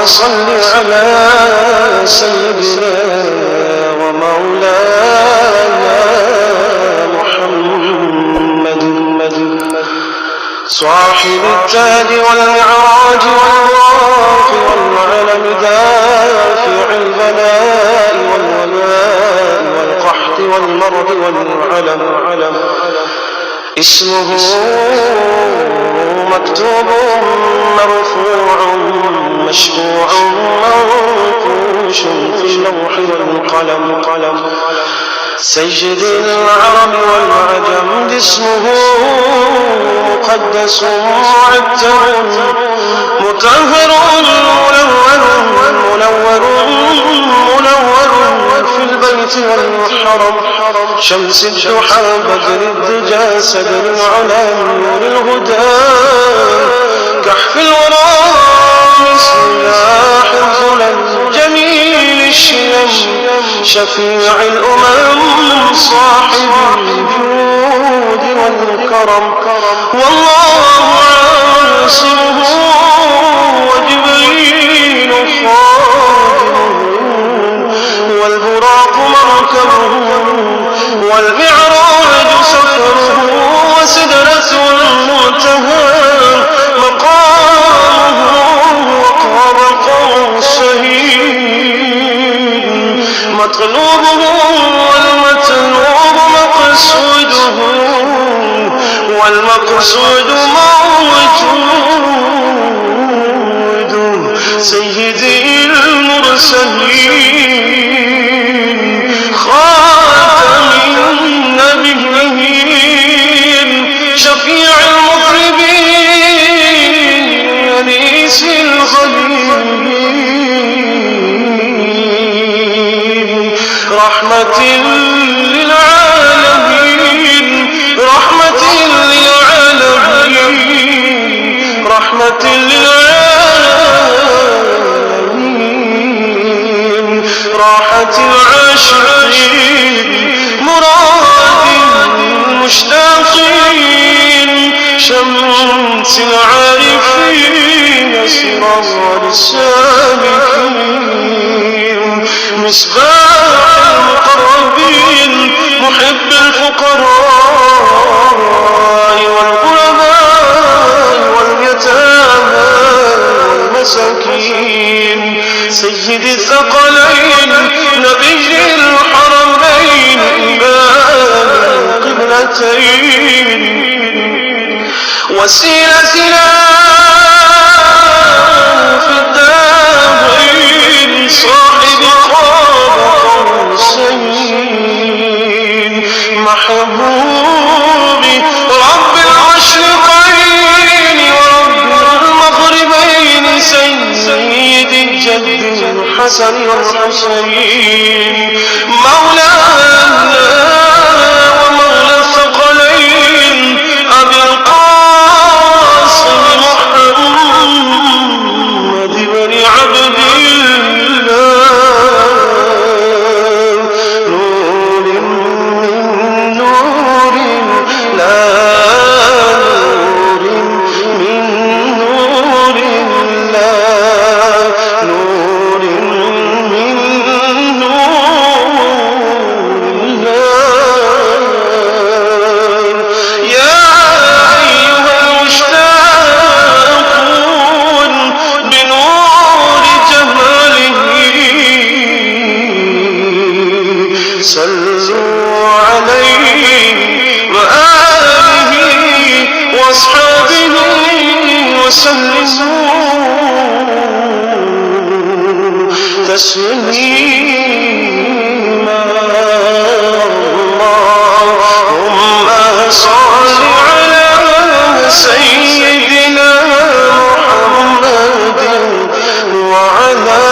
صل على سيدنا ومولانا محمد صاحب التاج والمعراج والبراق والعلم دافع البلاء والوباء والقحط والمرض والعلم اسمه مكتوب مرفوع مشفوع منقوش في اللوح والقلم سيد العرب والعجم اسمه مقدس معتر مطهر منور في البيت والحرم شمس الضحى بدر الدجى سدر العلا نور الهدى كحف الورى سلاح الظلم جميل الشيم شفيع الأمم صاحب الجود والكرم والله عاصمه وجبريل خادمه والبراق مركبه والمعراج سفره وسدرة المنتهى مقامه وقاب قوسين مطلوبه والمطلوب مقصوده والمقصود موجود سيدي المرسلين خاتم النبيين شفيع المطربين أنيس الغنيين رحمة للعالمين رحمة للعالمين رحمة للعالمين راحة العاشقين مراد المشتاقين شمس العارفين سراج السالكين مصباح المقربين محب الفقراء والغرباء واليتامى والمساكين سيد الثقلين نبي الحرمين إمام القبلتين وسيلتنا في الدارين صاحب قاب قوسين محبوبي رب المشرقين ورب المغربين سيد الجد الحسن والحسين مولانا ومولى الثقلين أبي القاسم محمد بن عبد الله نور من نور لا نور من نور الله نور من نور الله يا أيها المشتاقون بنور جماله صلوا عليه وآله وأصحابه وسلموا تسليما اللهم صل على سيدنا محمد وعلى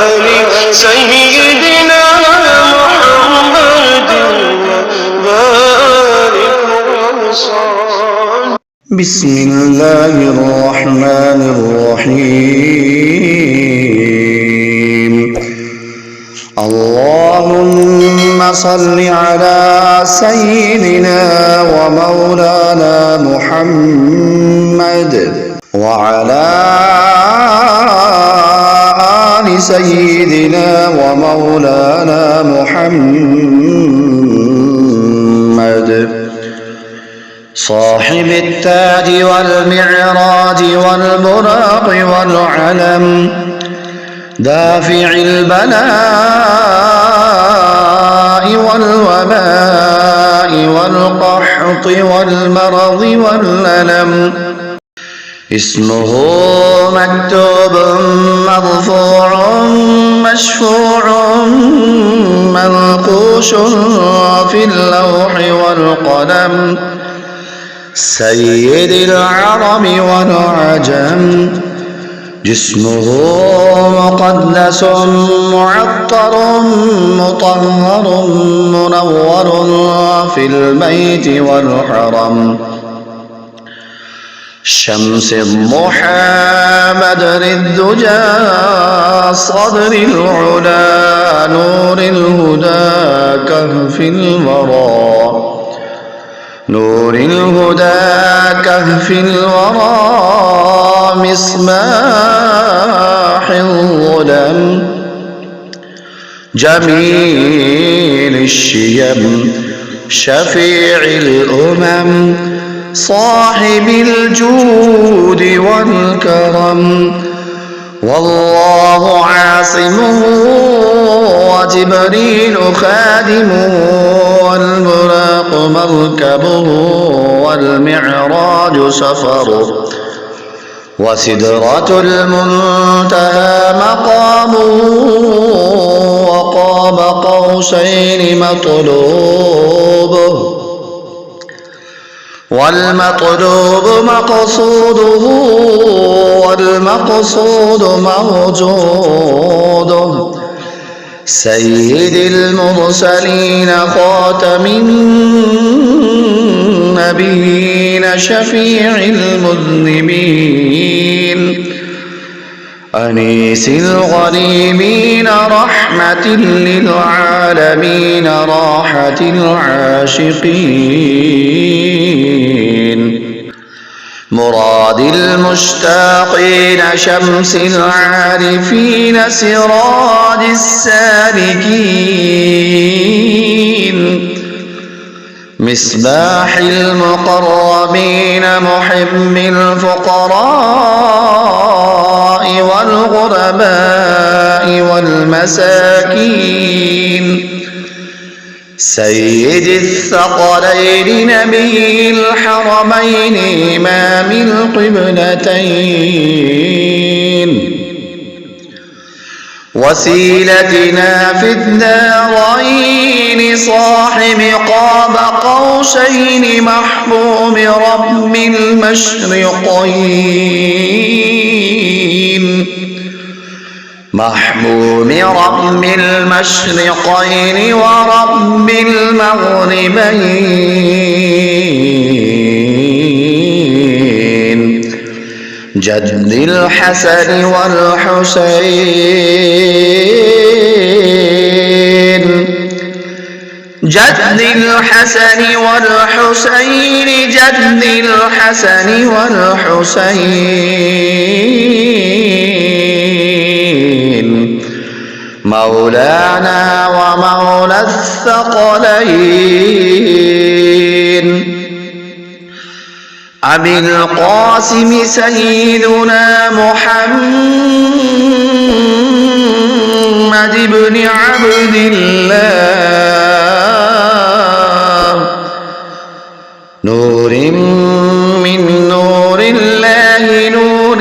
آل سيدنا محمد وبارك وسلم بسم الله الرحمن الرحيم اللهم صل على سيدنا ومولانا محمد وعلى سيدنا ومولانا محمد صاحب التاج والمعراج والبراق والعلم دافع البلاء والوباء والقحط والمرض والألم اسمه مكتوب مرفوع مشفوع منقوش في اللوح والقلم سيد العرب والعجم جسمه مقدس معطر مطهر منور في البيت والحرم شمس الضحى بدر الدجى صدر العلا نور الهدى كهف الورى نور الهدى كهف الورى مصباح الظلم جميل الشيم شفيع الأمم صاحب الجود والكرم والله عاصمه وجبريل خادمه والبراق مركبه والمعراج سفره وسدرة المنتهى مقامه وقاب قوسين مطلوبه والمطلوب مقصوده والمقصود موجوده سيد المرسلين خاتم النبيين شفيع المذنبين أنيس الغريبين رحمة للعالمين راحة العاشقين مراد المشتاقين شمس العارفين سراج السالكين مصباح المقربين محب الفقراء والغرباء والمساكين سيد الثقلين نبي الحرمين إمام القبلتين وسيلتنا في الدارين صاحب قاب قوسين محبوب رب المشرقين محبوب رب المشرقين ورب المغربين جد الحسن والحسين جد الحسن والحسين جد الحسن والحسين مولانا ومولى الثقلين أبي القاسم سيدنا محمد بن عبد الله نور من نور الله نور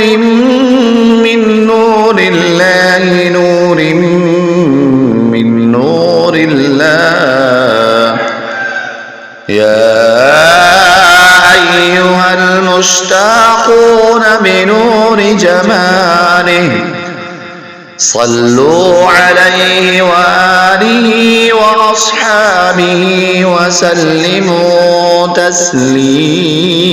من نور الله نور من نور الله يا أيها المشتاقون بنور جماله صلوا عليه وآله وأصحابه وسلموا تسليما